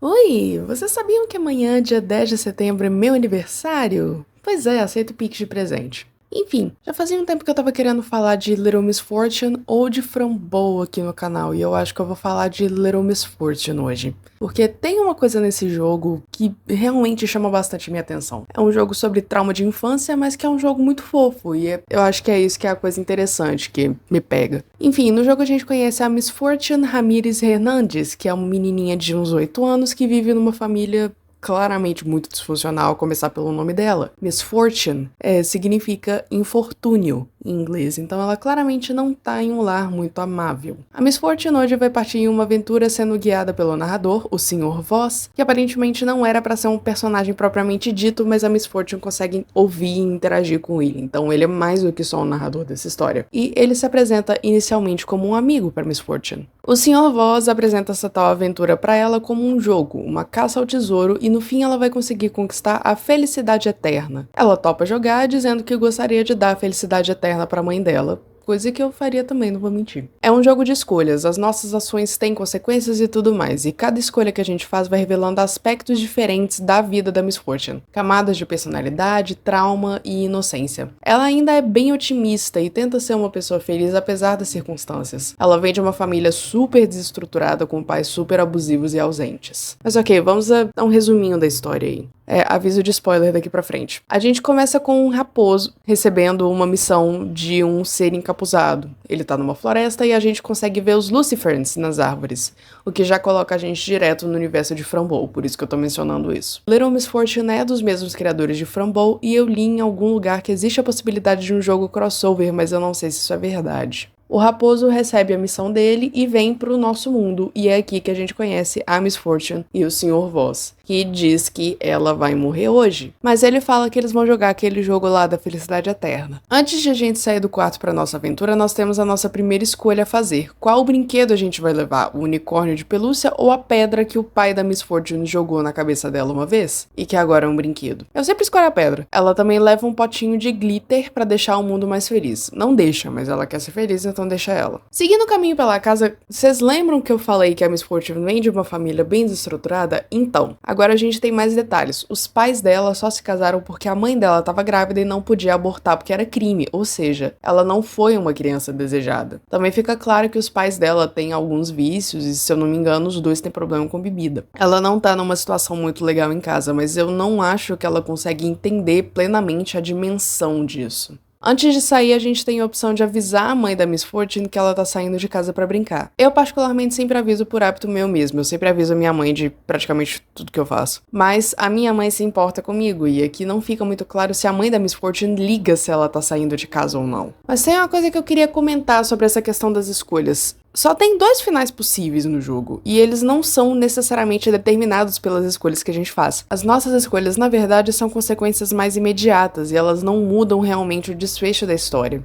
Oi, vocês sabiam que amanhã, dia 10 de setembro, é meu aniversário? Pois é, aceito o Pix de presente. Enfim, já fazia um tempo que eu tava querendo falar de Little Miss Fortune ou de Framboesa aqui no canal, e eu acho que eu vou falar de Little Miss Fortune hoje. Porque tem uma coisa nesse jogo que realmente chama bastante minha atenção. É um jogo sobre trauma de infância, mas que é um jogo muito fofo, e eu acho que é isso que é a coisa interessante, que me pega. Enfim, no jogo a gente conhece a Miss Fortune Ramírez Hernandes, que é uma menininha de uns 8 anos que vive numa família claramente muito disfuncional, a começar pelo nome dela. Misfortune significa infortúnio em inglês, então ela claramente não tá em um lar muito amável. A Miss Fortune hoje vai partir em uma aventura sendo guiada pelo narrador, o Sr. Voss, que aparentemente não era para ser um personagem propriamente dito, mas a Miss Fortune consegue ouvir e interagir com ele, então ele é mais do que só um narrador dessa história. E ele se apresenta inicialmente como um amigo para Miss Fortune. O Sr. Voss apresenta essa tal aventura para ela como um jogo, uma caça ao tesouro, e no fim ela vai conseguir conquistar a felicidade eterna. Ela topa jogar dizendo que gostaria de dar a felicidade eterna para a mãe dela, coisa que eu faria também, não vou mentir. É um jogo de escolhas, as nossas ações têm consequências e tudo mais, e cada escolha que a gente faz vai revelando aspectos diferentes da vida da Miss Fortune, camadas de personalidade, trauma e inocência. Ela ainda é bem otimista e tenta ser uma pessoa feliz apesar das circunstâncias. Ela vem de uma família super desestruturada com pais super abusivos e ausentes. Mas ok, vamos a um resuminho da história aí. Aviso de spoiler daqui pra frente. A gente começa com um raposo recebendo uma missão de um ser encapuzado. Ele tá numa floresta e a gente consegue ver os Lucifers nas árvores, o que já coloca a gente direto no universo de Framboesa, por isso que eu tô mencionando isso. Little Miss Fortune é dos mesmos criadores de Framboesa e eu li em algum lugar que existe a possibilidade de um jogo crossover, mas eu não sei se isso é verdade. O raposo recebe a missão dele e vem pro nosso mundo, e é aqui que a gente conhece a Miss Fortune e o Sr. Voss, que diz que ela vai morrer hoje. Mas ele fala que eles vão jogar aquele jogo lá da felicidade eterna. Antes de a gente sair do quarto pra nossa aventura, nós temos a nossa primeira escolha a fazer. Qual brinquedo a gente vai levar? O unicórnio de pelúcia ou a pedra que o pai da Miss Fortune jogou na cabeça dela uma vez? E que agora é um brinquedo. Eu sempre escolho a pedra. Ela também leva um potinho de glitter pra deixar o mundo mais feliz. Não deixa, mas ela quer ser feliz, então deixa ela. Seguindo o caminho pela casa, vocês lembram que eu falei que a Miss Fortune vem de uma família bem desestruturada? Então, agora a gente tem mais detalhes. Os pais dela só se casaram porque a mãe dela estava grávida e não podia abortar porque era crime, ou seja, ela não foi uma criança desejada. Também fica claro que os pais dela têm alguns vícios e, se eu não me engano, os dois têm problema com bebida. Ela não tá numa situação muito legal em casa, mas eu não acho que ela consegue entender plenamente a dimensão disso. Antes de sair, a gente tem a opção de avisar a mãe da Miss Fortune que ela tá saindo de casa pra brincar. Eu, particularmente, sempre aviso por hábito meu mesmo. Eu sempre aviso a minha mãe de praticamente tudo que eu faço. Mas a minha mãe se importa comigo, e aqui não fica muito claro se a mãe da Miss Fortune liga se ela tá saindo de casa ou não. Mas tem uma coisa que eu queria comentar sobre essa questão das escolhas. Só tem 2 finais possíveis no jogo, e eles não são necessariamente determinados pelas escolhas que a gente faz. As nossas escolhas, na verdade, são consequências mais imediatas, e elas não mudam realmente o desfecho da história.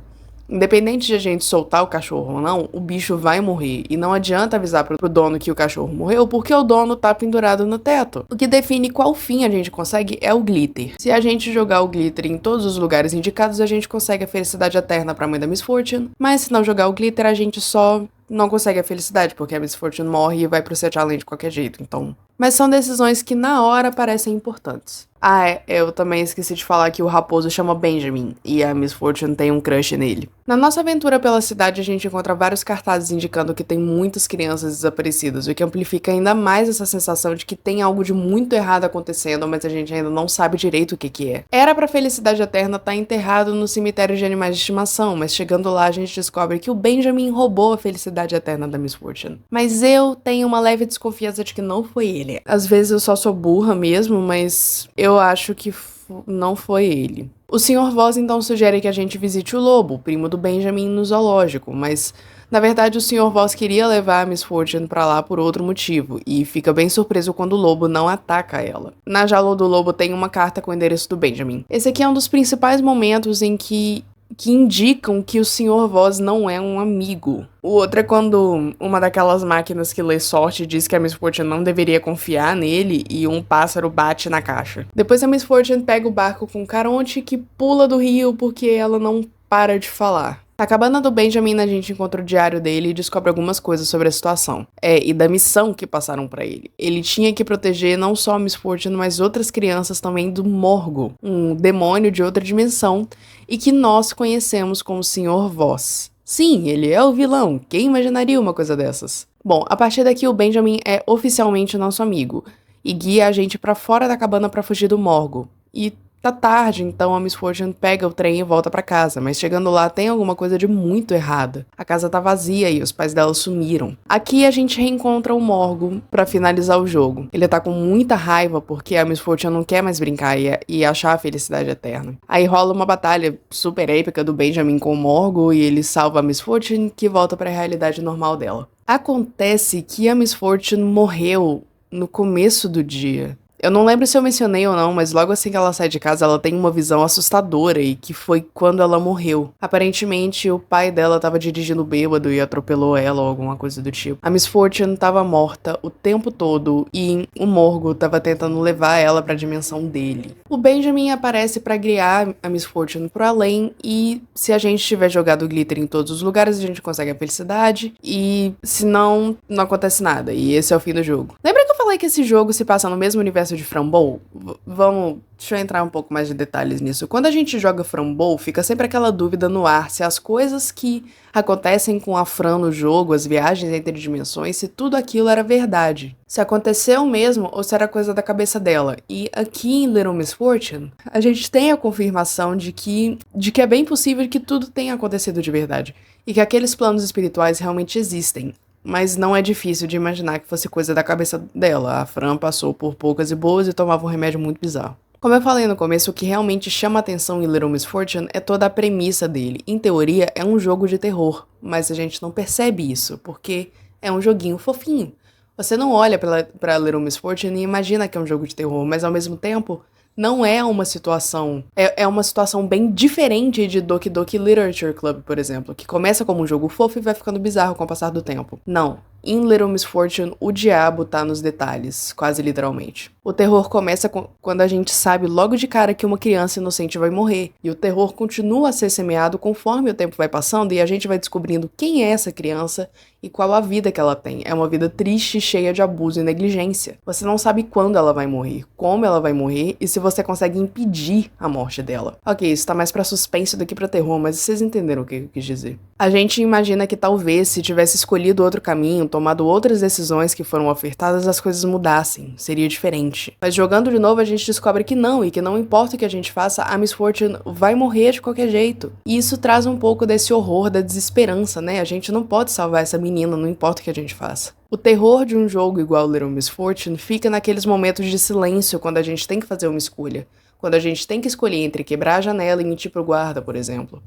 Independente de a gente soltar o cachorro ou não, o bicho vai morrer, e não adianta avisar pro dono que o cachorro morreu, porque o dono tá pendurado no teto. O que define qual fim a gente consegue é o glitter. Se a gente jogar o glitter em todos os lugares indicados, a gente consegue a felicidade eterna pra mãe da Miss Fortune, mas se não jogar o glitter, a gente só não consegue a felicidade, porque a Miss Fortune morre e vai pro Set Challenge de qualquer jeito, então. Mas são decisões que na hora parecem importantes. Eu também esqueci de falar que o raposo chama Benjamin, e a Miss Fortune tem um crush nele. Na nossa aventura pela cidade, a gente encontra vários cartazes indicando que tem muitas crianças desaparecidas, o que amplifica ainda mais essa sensação de que tem algo de muito errado acontecendo, mas a gente ainda não sabe direito o que é. Era pra felicidade eterna estar enterrado no cemitério de animais de estimação, mas chegando lá a gente descobre que o Benjamin roubou a felicidade eterna da Miss Fortune. Mas eu tenho uma leve desconfiança de que não foi ele. Às vezes eu só sou burra mesmo, mas eu acho que não foi ele. O Sr. Voss então sugere que a gente visite o lobo, primo do Benjamin, no zoológico, mas na verdade o Sr. Voss queria levar a Miss Fortune pra lá por outro motivo, e fica bem surpreso quando o lobo não ataca ela. Na jaula do lobo tem uma carta com o endereço do Benjamin. Esse aqui é um dos principais momentos em que indicam que o Sr. Voss não é um amigo. O outro é quando uma daquelas máquinas que lê sorte diz que a Miss Fortune não deveria confiar nele e um pássaro bate na caixa. Depois a Miss Fortune pega o barco com Caronte que pula do rio porque ela não para de falar. Na cabana do Benjamin, a gente encontra o diário dele e descobre algumas coisas sobre a situação. E da missão que passaram pra ele. Ele tinha que proteger não só a Miss Fortune, mas outras crianças também do Morgo, um demônio de outra dimensão, e que nós conhecemos como Sr. Voss. Sim, ele é o vilão. Quem imaginaria uma coisa dessas? Bom, a partir daqui o Benjamin é oficialmente nosso amigo e guia a gente pra fora da cabana pra fugir do Morgo. E tá tarde, então a Miss Fortune pega o trem e volta pra casa, mas chegando lá tem alguma coisa de muito errada. A casa tá vazia e os pais dela sumiram. Aqui a gente reencontra o Morgo pra finalizar o jogo. Ele tá com muita raiva porque a Miss Fortune não quer mais brincar e achar a felicidade eterna. Aí rola uma batalha super épica do Benjamin com o Morgo e ele salva a Miss Fortune, que volta pra realidade normal dela. Acontece que a Miss Fortune morreu no começo do dia. Eu não lembro se eu mencionei ou não, mas logo assim que ela sai de casa, ela tem uma visão assustadora e que foi quando ela morreu. Aparentemente, o pai dela tava dirigindo bêbado e atropelou ela ou alguma coisa do tipo. A Miss Fortune tava morta o tempo todo e o Morgo tava tentando levar ela pra dimensão dele. O Benjamin aparece pra guiar a Miss Fortune pro além e se a gente tiver jogado glitter em todos os lugares, a gente consegue a felicidade e se não, não acontece nada. E esse é o fim do jogo. Lembra que eu falei que esse jogo se passa no mesmo universo de Frambow? Deixa eu entrar um pouco mais de detalhes nisso. Quando a gente joga Frambow, fica sempre aquela dúvida no ar se as coisas que acontecem com a Fran no jogo, as viagens entre dimensões, se tudo aquilo era verdade. Se aconteceu mesmo ou se era coisa da cabeça dela. E aqui em Little Miss Fortune, a gente tem a confirmação de que é bem possível que tudo tenha acontecido de verdade. E que aqueles planos espirituais realmente existem. Mas não é difícil de imaginar que fosse coisa da cabeça dela. A Fran passou por poucas e boas e tomava um remédio muito bizarro. Como eu falei no começo, o que realmente chama atenção em Little Miss Fortune é toda a premissa dele. Em teoria, é um jogo de terror, mas a gente não percebe isso, porque é um joguinho fofinho. Você não olha pra Little Miss Fortune e imagina que é um jogo de terror, mas ao mesmo tempo não é uma situação... É uma situação bem diferente de Doki Doki Literature Club, por exemplo, que começa como um jogo fofo e vai ficando bizarro com o passar do tempo. Não. Em Little Miss Fortune, o diabo tá nos detalhes, quase literalmente. O terror começa quando a gente sabe logo de cara que uma criança inocente vai morrer, e o terror continua a ser semeado conforme o tempo vai passando e a gente vai descobrindo quem é essa criança e qual a vida que ela tem. É uma vida triste, cheia de abuso e negligência. Você não sabe quando ela vai morrer, como ela vai morrer e se você consegue impedir a morte dela. Ok, isso tá mais pra suspense do que pra terror, mas vocês entenderam o que eu quis dizer. A gente imagina que talvez se tivesse escolhido outro caminho, tomado outras decisões que foram ofertadas, as coisas mudassem, seria diferente. Mas jogando de novo a gente descobre que não, e que não importa o que a gente faça, a Miss Fortune vai morrer de qualquer jeito. E isso traz um pouco desse horror, da desesperança, né? A gente não pode salvar essa menina, não importa o que a gente faça. O terror de um jogo igual Little Miss Fortune fica naqueles momentos de silêncio quando a gente tem que fazer uma escolha. Quando a gente tem que escolher entre quebrar a janela e mentir pro guarda, por exemplo.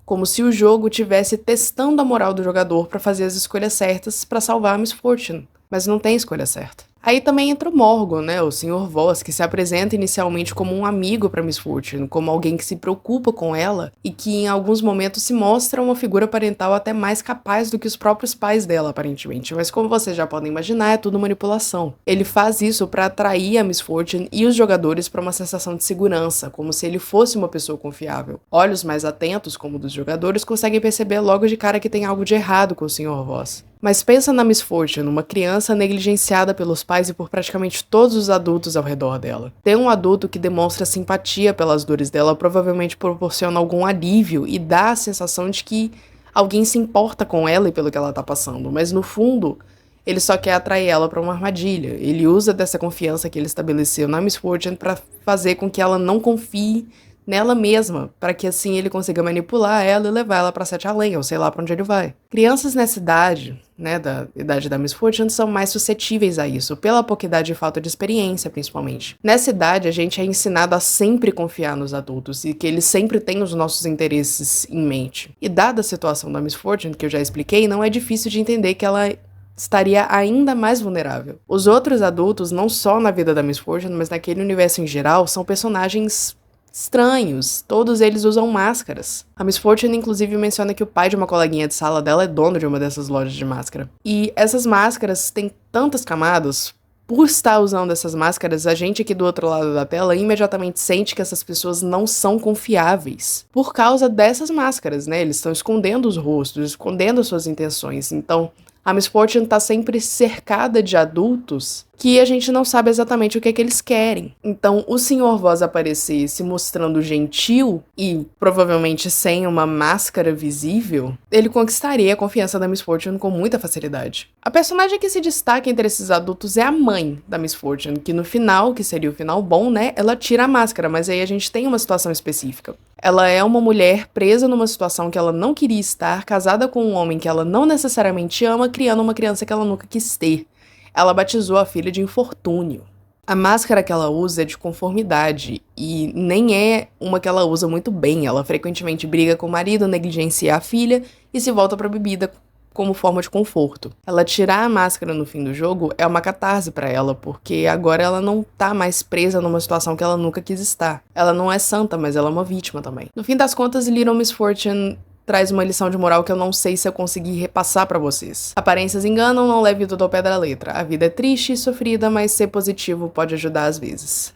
Como se o jogo estivesse testando a moral do jogador para fazer as escolhas certas para salvar a Miss Fortune. Mas não tem escolha certa. Aí também entra o Morgo, né, o Sr. Voss, que se apresenta inicialmente como um amigo para Miss Fortune, como alguém que se preocupa com ela e que em alguns momentos se mostra uma figura parental até mais capaz do que os próprios pais dela, aparentemente. Mas como vocês já podem imaginar, é tudo manipulação. Ele faz isso para atrair a Miss Fortune e os jogadores para uma sensação de segurança, como se ele fosse uma pessoa confiável. Olhos mais atentos, como o dos jogadores, conseguem perceber logo de cara que tem algo de errado com o Sr. Voss. Mas pensa na Miss Fortune, uma criança negligenciada pelos pais e por praticamente todos os adultos ao redor dela. Ter um adulto que demonstra simpatia pelas dores dela provavelmente proporciona algum alívio e dá a sensação de que alguém se importa com ela e pelo que ela tá passando, mas no fundo, ele só quer atrair ela pra uma armadilha. Ele usa dessa confiança que ele estabeleceu na Miss Fortune pra fazer com que ela não confie nela mesma, para que assim ele consiga manipular ela e levar ela para Sete Além, ou sei lá para onde ele vai. Crianças nessa idade, né, da idade da Miss Fortune, são mais suscetíveis a isso, pela pouca idade e falta de experiência, principalmente. Nessa idade, a gente é ensinado a sempre confiar nos adultos e que eles sempre têm os nossos interesses em mente. E dada a situação da Miss Fortune, que eu já expliquei, não é difícil de entender que ela estaria ainda mais vulnerável. Os outros adultos, não só na vida da Miss Fortune, mas naquele universo em geral, são personagens estranhos, todos eles usam máscaras. A Miss Fortune inclusive menciona que o pai de uma coleguinha de sala dela é dono de uma dessas lojas de máscara. E essas máscaras têm tantas camadas, por estar usando essas máscaras, a gente aqui do outro lado da tela imediatamente sente que essas pessoas não são confiáveis. Por causa dessas máscaras, né? Eles estão escondendo os rostos, escondendo as suas intenções. Então, a Miss Fortune tá sempre cercada de adultos que a gente não sabe exatamente o que é que eles querem. Então, o Sr. Voz aparecer se mostrando gentil e provavelmente sem uma máscara visível, ele conquistaria a confiança da Miss Fortune com muita facilidade. A personagem que se destaca entre esses adultos é a mãe da Miss Fortune, que no final, que seria o final bom, né, ela tira a máscara, mas aí a gente tem uma situação específica. Ela é uma mulher presa numa situação que ela não queria estar, casada com um homem que ela não necessariamente ama, criando uma criança que ela nunca quis ter. Ela batizou a filha de Infortúnio. A máscara que ela usa é de conformidade e nem é uma que ela usa muito bem. Ela frequentemente briga com o marido, negligencia a filha e se volta pra bebida como forma de conforto. Ela tirar a máscara no fim do jogo é uma catarse pra ela, porque agora ela não tá mais presa numa situação que ela nunca quis estar. Ela não é santa, mas ela é uma vítima também. No fim das contas, Little Miss Fortune traz uma lição de moral que eu não sei se eu consegui repassar pra vocês. Aparências enganam, não leve tudo ao pé da letra. A vida é triste e sofrida, mas ser positivo pode ajudar às vezes.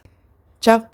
Tchau!